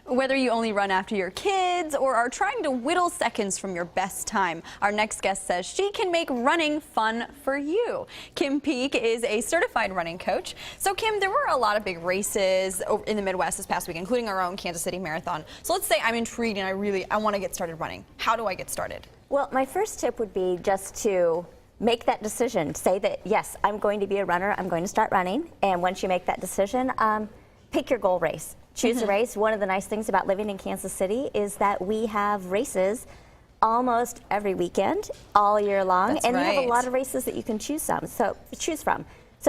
Whether you only run after your kids or are trying to whittle seconds from your best time, our next guest says she can make running fun for you. Kim Peek is a certified running coach. So Kim, there were a lot of big races in the Midwest this past week, including our own Kansas City Marathon. So let's say I'm intrigued and I want to get started running. How do I get started? Well, my first tip would be just to make that decision. Say that, yes, I'm going to be a runner. I'm going to start running. And once you make that decision, pick your goal race. Choose a race. One of the nice things about living in Kansas City is that we have races almost every weekend, all year long. That's and right. you have a lot of races that you can choose from. So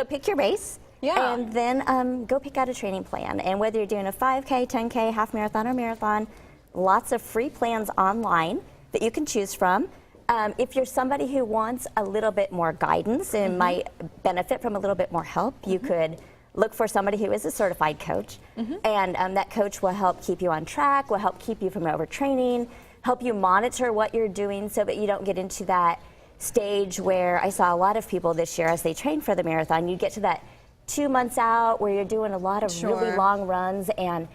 pick your race. Yeah. And then go pick out a training plan. And whether you're doing a 5K, 10K, half marathon, or marathon, lots of free plans online that you can choose from. If you're somebody who wants a little bit more guidance and might benefit from a little bit more help, you could look for somebody who is a certified coach. And that coach will help keep you on track, will help keep you from overtraining, help you monitor what you're doing so that you don't get into that stage where I saw a lot of people this year as they train for the marathon. You get to that 2 months out where you're doing a lot of really long runs and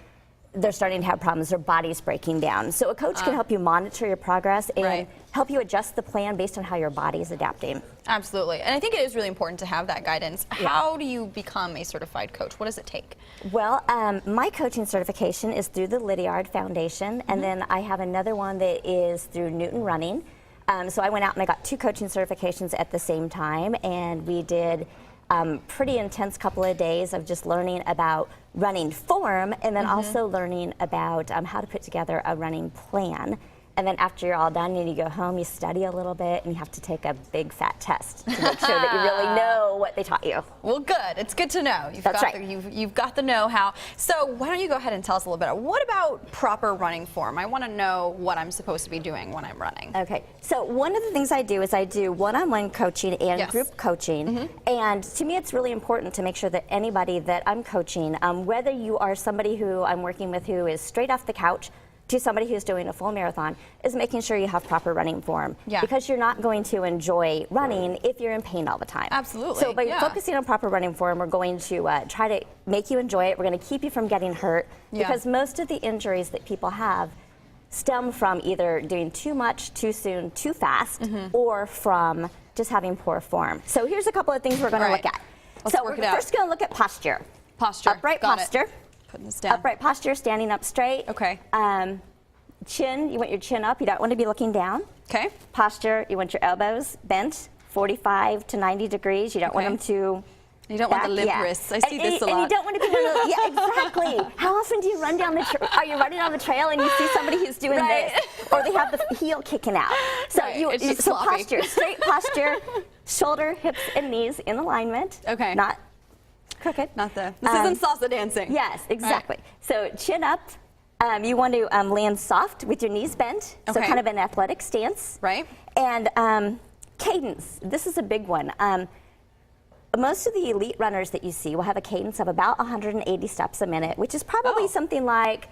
they're starting to have problems, their body's breaking down. So a coach can help you monitor your progress and help you adjust the plan based on how your body is adapting. Absolutely. And I think it is really important to have that guidance. How do you become a certified coach? What does it take? Well, my coaching certification is through the Lydiard Foundation, and then I have another one that is through Newton Running. So I went out and I got 2 coaching certifications at the same time, and we did pretty intense couple of days of just learning about running form and then also learning about how to put together a running plan. And then after you're all done and you go home, you study a little bit and you have to take a big fat test to make sure that you really know what they taught you. Well, good. It's good to know. That's right. You've got the know-how. So why don't you go ahead and tell us a little bit. What about proper running form? I want to know what I'm supposed to be doing when I'm running. Okay. So one of the things I do is I do one-on-one coaching and group coaching. And to me, it's really important to make sure that anybody that I'm coaching, whether you are somebody who I'm working with who is straight off the couch to somebody who's doing a full marathon, is making sure you have proper running form. Because you're not going to enjoy running if you're in pain all the time. Absolutely. So by focusing on proper running form, we're going to try to make you enjoy it. We're going to keep you from getting hurt. Because most of the injuries that people have stem from either doing too much, too soon, too fast, or from just having poor form. So here's a couple of things we're going to look at. So we're first going to look at posture. Posture. Upright posture. Putting this down. Upright posture, standing up straight. Okay. Chin, you want your chin up. You don't want to be looking down. Okay. Posture, you want your elbows bent 45 to 90 degrees. You don't want them to You don't want the limp wrists. I see this a lot. And you don't want to be exactly. How often do you run down the trail? Are you running on the trail and you see somebody who's doing this? Or they have the heel kicking out. So so posture, straight posture, shoulder, hips, and knees in alignment. Okay. Not crooked. This isn't salsa dancing. Yes, exactly. So chin up. You want to land soft with your knees bent, so kind of an athletic stance. Right. And cadence. This is a big one. Most of the elite runners that you see will have a cadence of about 180 steps a minute, which is probably something like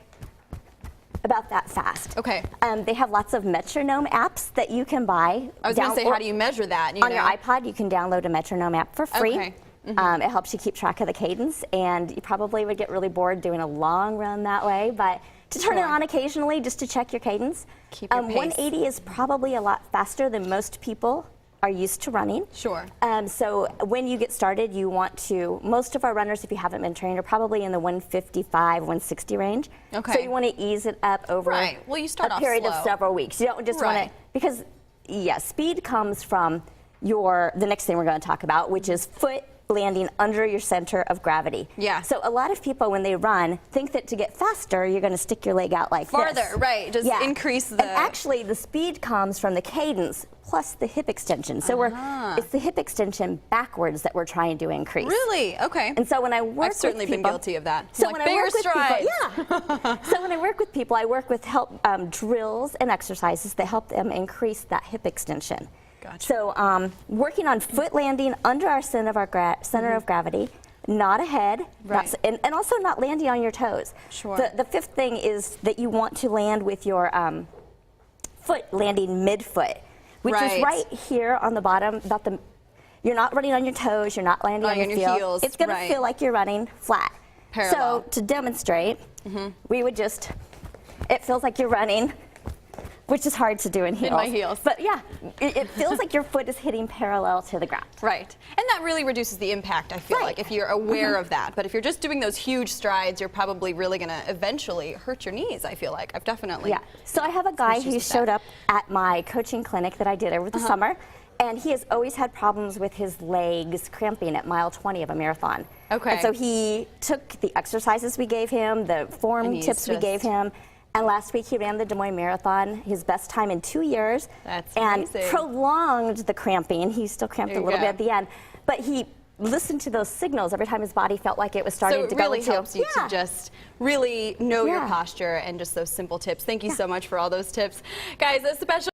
about that fast. Okay. They have lots of metronome apps that you can buy. I was going to say, how do you measure that? On your iPod, you can download a metronome app for free. Okay. It helps you keep track of the cadence, and you probably would get really bored doing a long run that way, but to turn it on occasionally just to check your cadence. Keep your pace. 180 is probably a lot faster than most people are used to running. Sure. So when you get started, you want to, most of our runners, if you haven't been trained, are probably in the 155, 160 range. Okay. So you want to ease it up over Well, you start a off period slow. of several weeks. You don't just want to, because speed comes from the next thing we're going to talk about, which is foot landing under your center of gravity. Yeah. So a lot of people, when they run, think that to get faster, you're going to stick your leg out like farther, this. right? Just increase the. And actually, the speed comes from the cadence plus the hip extension. So it's the hip extension backwards that we're trying to increase. Really? Okay. And so when I work I've certainly with people, been guilty of that. So like, when I bigger work with strides. people, so when I work with people, I work with drills and exercises that help them increase that hip extension. Gotcha. So working on foot landing under our center of gravity, not ahead, and also not landing on your toes. Sure. The fifth thing is that you want to land with your foot landing midfoot, which is right here on the bottom. You're not running on your toes. You're not landing on your heels. It's going to feel like you're running flat. Parallel. So to demonstrate, we would just it feels like you're running, which is hard to do in heels. In my heels. But yeah, it feels like your foot is hitting parallel to the ground. Right. And that really reduces the impact, I feel like, if you're aware of that. But if you're just doing those huge strides, you're probably really going to eventually hurt your knees, I feel like. I've definitely. Yeah. So I have a guy who showed up at my coaching clinic that I did over the summer, and he has always had problems with his legs cramping at mile 20 of a marathon. Okay. And so he took the exercises we gave him, the form tips we gave him, and last week he ran the Des Moines Marathon, his best time in 2 years. That's and amazing. Prolonged the cramping. He still cramped a little bit at the end, but he listened to those signals every time his body felt like it was starting to go into. So it really helps you to just really know your posture and just those simple tips. Thank you so much for all those tips. Guys, a special